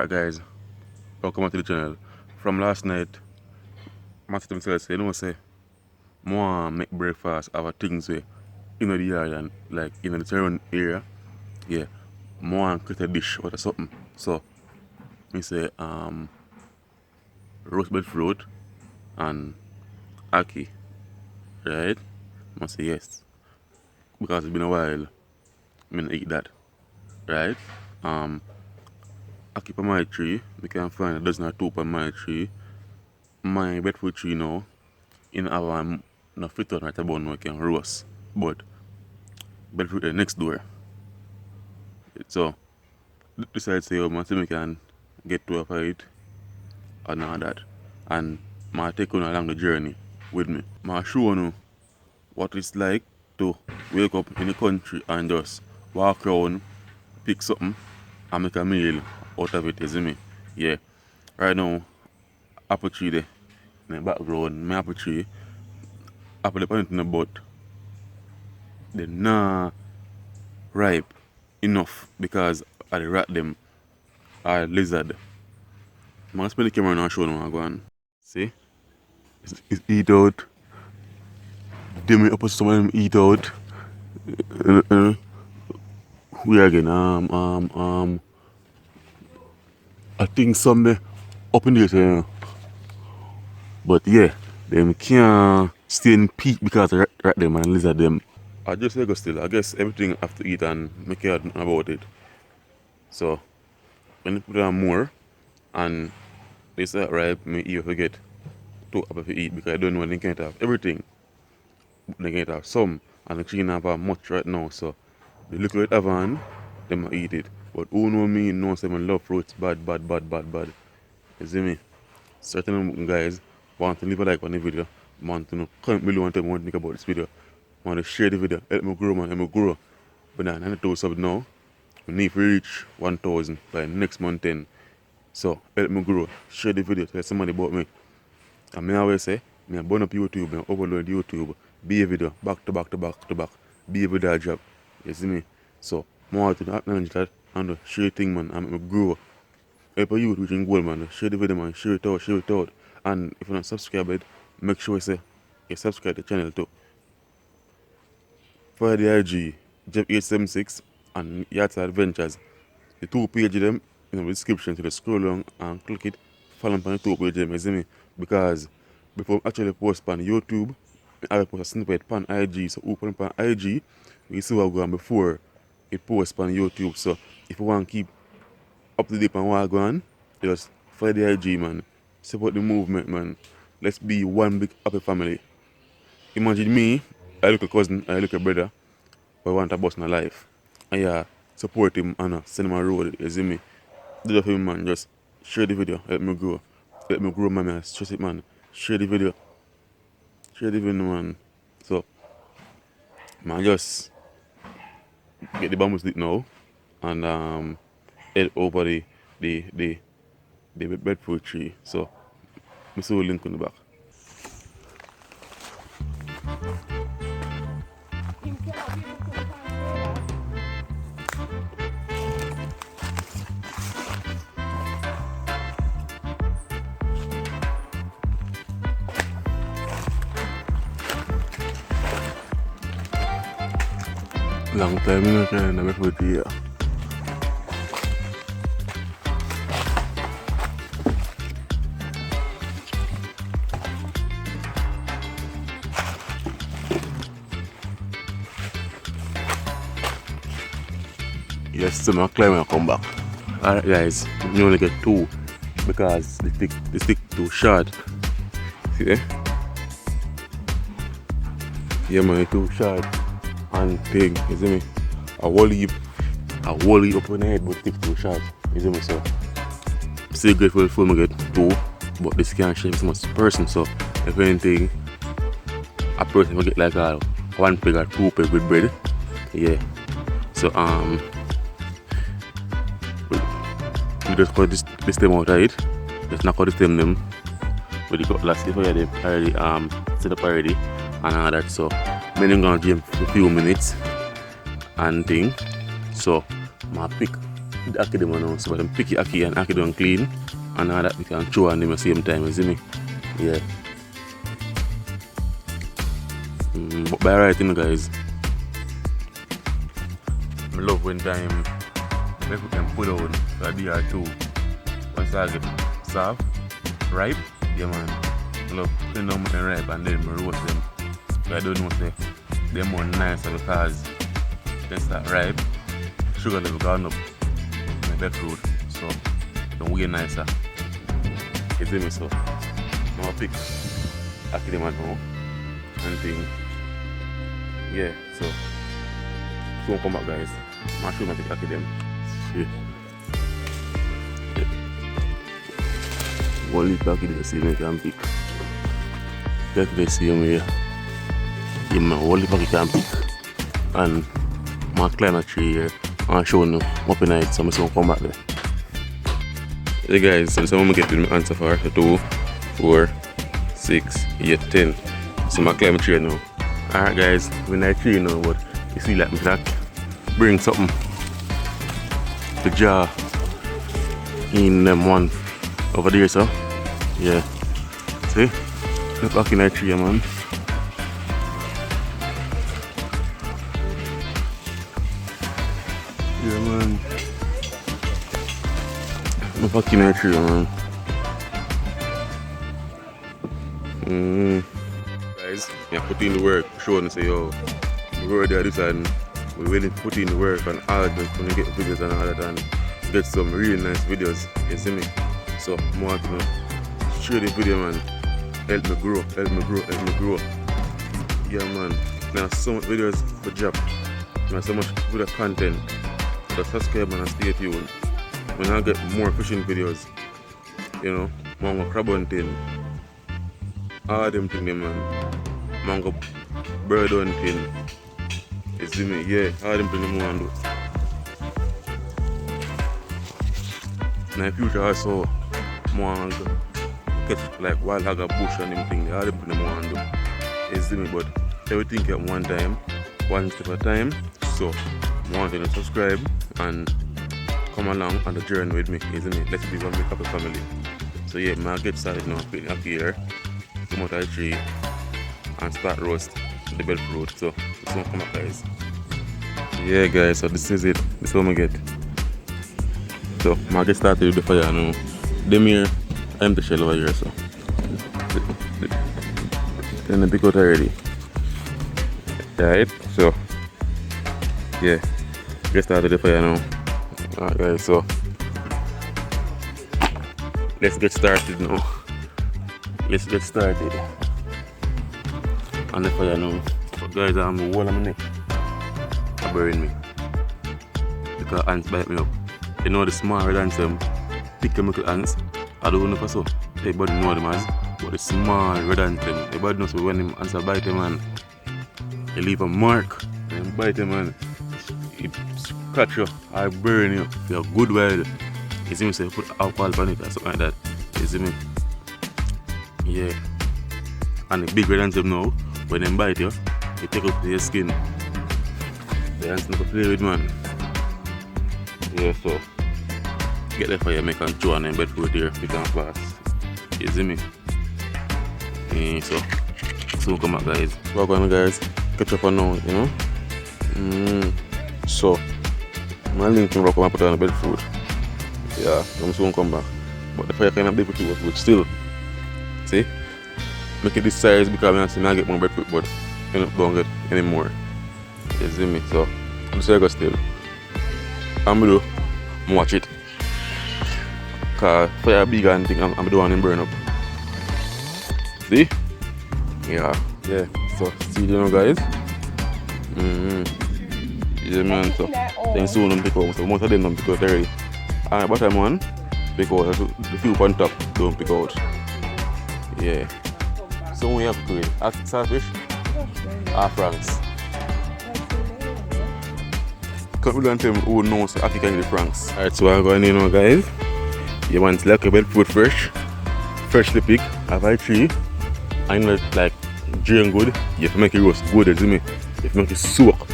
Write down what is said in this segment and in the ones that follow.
Alright guys, welcome to the channel. From last night, my sister said, say, more make breakfast, have things way in the yard and like in the surrounding area. Yeah, more create a dish or something. So, me say, roast breadfruit and ackee, right? I say yes, because it's been a while, I mean eat that, right? Ackee on my tree, we can find a dozen or two on my tree. My breadfruit tree now, in our no fit on right about now can roast, but breadfruit next door. So decide say man see me can get to a fight and all that. And I take on along the journey with me. I show you what it's like to wake up in the country and just walk around, pick something and make a meal out of it, you see me? Yeah. Right now, apple tree there in the background, my apple tree, apple the in the butt. They not ripe enough because I rat them or lizard. I'm gonna spend the camera and show them how I go on. See? It's eat out. Them up some of them eat out. We again I think some up in there, but yeah, them can't stay in peak because I rat them and lizard them. I just say go still. I guess everything I have to eat and make care about it. So when you put on more and they say right, me even forget to have to eat because I don't know they can't have everything. They can't have some and the chicken have much right now. So the little it have on, them eat it. But who know me knows them love fruits bad. You see me? Certain guys want to leave a like on the video, want to know comment below and tell me what you think about this video. Want to share the video, help me grow man, help me grow. But now 92 subs now. We need to reach 1,000 by next month end. So help me grow. Share the video, tell somebody about me. And I always say, I burn up YouTube, I overload YouTube, be a video, back to back, be a video job. You see me? So more to acknowledge that and share thing man and make me grow. Help you reaching goal man, share the video man, share it out. And if you're not subscribed, make sure you say you subscribe to the channel too. For the IG, Jeff876 and Yachts Adventures. The two pages them in the description, so just scroll along and click it, follow on the two pages them, you see me? Because before I actually post on YouTube, I will post a snippet on IG. So open on IG, you see what going before it posts on YouTube. So if you want to keep up to date on what going on, just follow the IG man. Support the movement man. Let's be one big happy family. Imagine me, I look a cousin, I look a brother, but I want a boss in my life. And yeah, support him and send him a road, you see me? Do that for him man, just share the video, help me grow. Let me grow man, stress it man. Share the video man. So man just get the bamboo stick now and head over the breadfruit tree. So I see a link on the back. Long time in the breadfruit tree here. Yes, so I'm climbing and come back. Alright guys, you only get two because the stick too short. See there? Yeah man, too short and big, you see me? A wally up on the head but stick too short. You see me? So I'm still grateful for me get two, but this can't shape so much person. So if anything, a person will get like a one peg or two peg with bread. Yeah. So we just cut this stem out of it. Just knock out the stem them with the cutlass. If I had it already set up already and all that. So I'm gonna gym for a few minutes and thing. So I pick the Ackee them now, so them pick the Ackee and Ackee done clean and all that we can chew on them at the same time, you see me? Yeah. But by right, you know, guys, I love when time we can put on the DR2 once I get soft, ripe, yeah man, I love clean them and ripe and then I roast them. But I don't know say they're more nicer because they start ripe, sugar level gone up in the breadfruit, so they're way nicer. You see me? So I'm gonna pick Ackee them at home and thing. Yeah, so soon come back, guys. I'm sure I'm gonna pick Ackee them. Shit. Yeah. One little Ackee they see me can pick. Like they see me here. Yeah, man, one little Ackee can pick. And I'm climb a tree here and show them up in night, so I'm soon come back there. Hey guys, so I'm gonna get the answer for 2, 4, 6, 8, 10. So I'm climb a tree now. Alright guys, we're in a tree now, but you see like me that bring something to jar in them one over there, so yeah. See? Look back in that tree, man. Yeah man. Look back in that tree, man. Guys, yeah, put in the work, showing and say, yo, we already at this and we're willing to put in the work and all of them when you get videos and all that and get some really nice videos, you see me? So, I want to share the video, man. Help me grow, help me grow, help me grow. Yeah, man. Now, so much videos for job. Now, so much video content. So, subscribe man, and stay tuned. When I get more fishing videos, you know, mango crab hunting, all them things, man. Mango bird hunting. You see me? Yeah, all them things I want to do. In the future also, I want to catch like wild hog bush and them things. All them things I want to do. You see me? But everything at one time, one step at a time. So, I want you to subscribe and come along on the journey with me, isn't it? Let's be one big happy family. So yeah, man, get started now, picking up here, come out of the tree and start roast the breadfruit. So this one come up, guys. Yeah guys, so this is it. This is what I get. So I get started with the fire now. Them here, I'm the shell over here, so then the pick out already. Right, so yeah, get started with the fire now. Alright guys, so let's get started now. Let's get started on the fire now. But guys, I'm the wall of my neck are burning me because ants bite me up. You know the small red ants, thick chemical ants. I don't know if so. Everybody know them as, but the small red ants, everybody knows when them ants bite them, man. They leave a mark and bite them, man. It scratch you or burn you for a good while. You see me, say put alcohol on it or something like that. You see me? Yeah. And the big red ants now, when they bite you, they take up your skin. The ants never play with, man. Yeah, so get the fire, make and chew on them breadfruit here, pick and pass. You see me? Yeah, so soon come back, guys. Welcome guys, catch up on now, you know? So my link can rock and put on the breadfruit. Yeah, I'm soon come back. But the fire kind of big for too, but still, see? Make it this size because I get more breadfruit, but I don't get any more. You see me? So I'm just go still. I'm gonna watch it. Cause fire big and thing I'm doing and burn up. See? Yeah. So see you now, guys. Yeah man, so then soon don't pick out. So most of them don't pick out already. And bottom one, pick out. The few on top don't pick out. Yeah. So we have to create saltfish, franks. Because we don't tell them who knows Ackee can get the franks. Alright, so I'm going in now, guys. You want to select your breadfruit freshly picked, have a tree, and like drain good. You have to make it roast good, you see me? You have to make it soak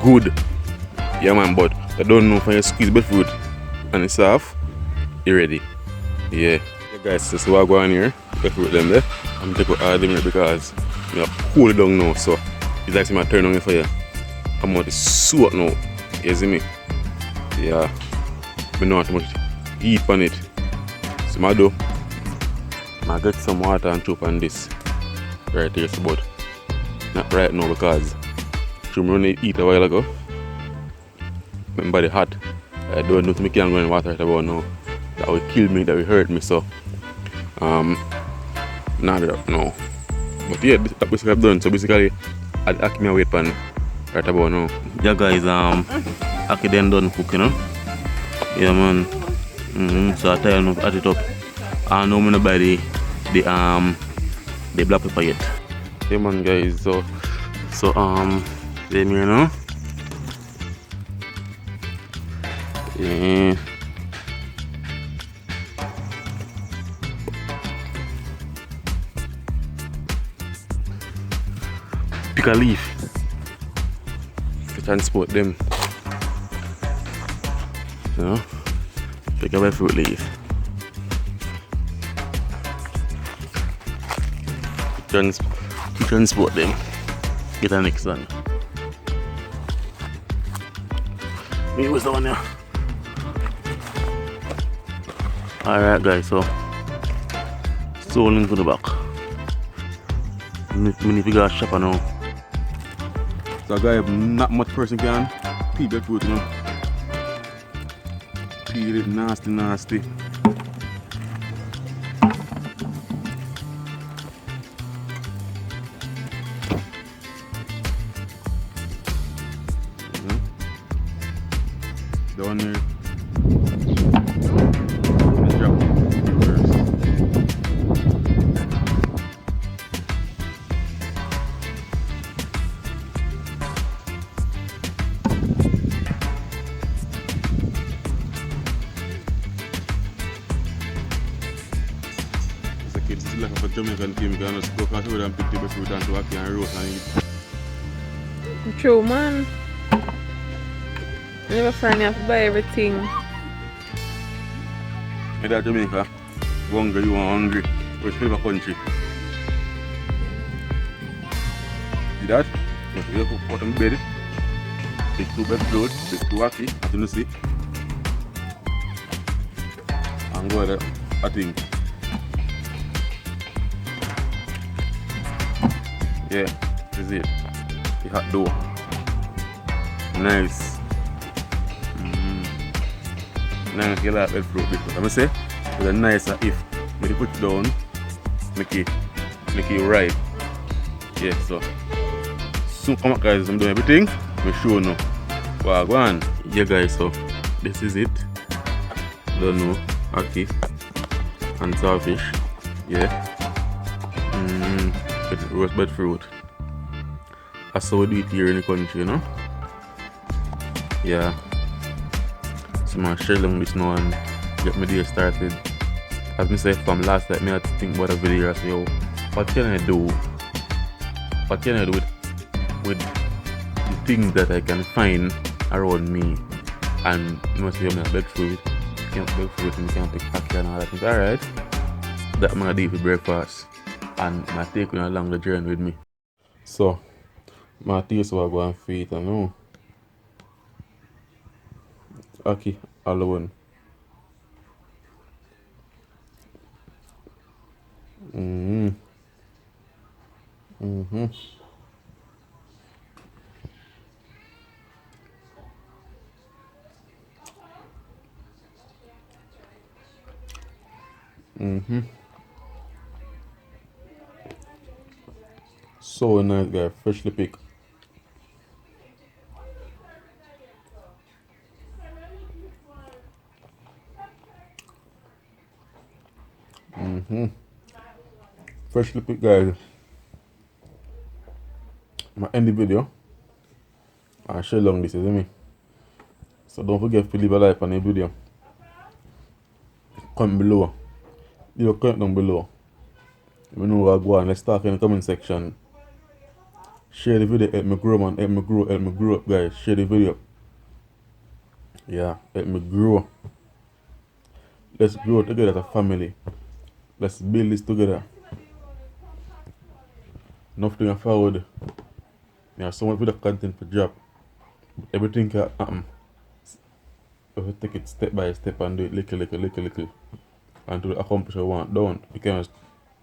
good. Yeah man, but I don't know if you squeeze breadfruit and it's off, you're ready. Yeah. Yeah guys, so what I go on here, breadfruit them there. I'm take out all them here because you know, cool it down now, so it's like my turn on the fire. I'm out the soak now. You see me? Yeah. I don't want too much heat on it. So I do. I get some water and chop on this right here, so but not right now because I run it eat a while ago. My body hot. I don't know if I can go in water right about now. That will kill me, that will hurt me, so not that no. But yeah, that basically I've done. So basically I Ackee me wait pan right about now. Yeah guys, Ackee then done cooking, you know? Yeah man. So I tell you add it up. I know I'm gonna buy the black pepper yet. Yeah man guys, so them here now. Yeah. Pick a leaf to transport them. So pick a breadfruit leaf. Transport them. Get the next one. Me was the one here. Alright guys, so into the back. We need to go shopper now. So guys, not much person can peel that fruit, you know. Peel it nasty. The one here. Let's drop first. It's a kid, this is like a Jamaican team. You can just go across the road and pick the breadfruit and to Ackee and roast and eat. True man. I never find you have to buy everything. Hey that Jamaica, hungry, you are hungry. Where's your favorite country? See that? You have to put on the bed. Take 2 breadfruit, take 2 Ackee, as you see. And go there, I think. Yeah, this is it. The hot dough. Nice. Nice, you like breadfruit bit. I'm gonna say, it's a nicer if you put it down, make it right. Yeah, so soon come up guys, I'm doing everything. I'm sure now. Wow, go on. Yeah guys, so this is it. Don't know, Ackee and saltfish. Yeah. Roast breadfruit. That's how we do it here in the country, you know? Yeah. So I'm share along this now and get my day started. As I said from last night, I had to think about a video. I say, yo, what can I do? What can I do with the things that I can find around me? And you must be on my breadfruit. You can't breadfruit and you can't pick Ackee and all that. Alright. That I'm gonna do for breakfast. And I'm taking along the journey with me. So my taste what I go and feed and know. Ackee alone. So nice guy, freshly picked. Freshly picked guys. I'm gonna end the video and share along this, isn't me? So don't forget to leave a like on the video. Comment below. Leave a comment down below. Let me know what I go on. Let's talk in the comment section. Share the video, help me grow man, help me grow guys. Share the video. Yeah, help me grow. Let's grow together as a family. Let's build this together. Nothing forward. There are so much video content for drop. Everything can happen. If you take it step by step and do it little until you accomplish what you want. Don't. You can't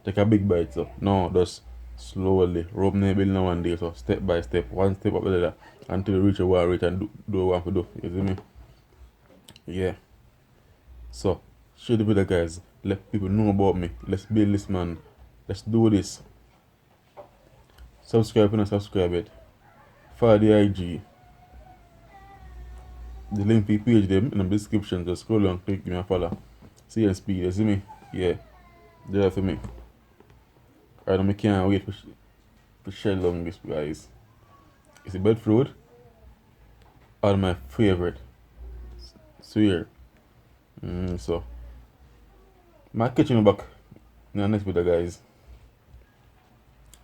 take a big bite. So no, just slowly. Rope never build in one day. So step by step, one step up the ladder until you reach what you reach and do what you want to do. You see me? Yeah. So share the video, guys. Let people know about me. Let's build this, man. Let's do this. Subscribe if you not subscribe yet. Follow the IG. The link for the page them in the description. Just scroll and click, give me a follow. See you in speed, you see me? Yeah. Do that for me. I can't wait for share along this, guys. It's a Breadfruit. All my favorite. Swear. So might catch you back in the next video, guys.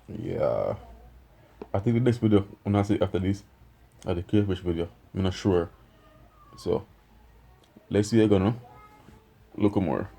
Yeah. I think the next video when I see after this are the crayfish video. I'm not sure. So let's see again, no? Look more.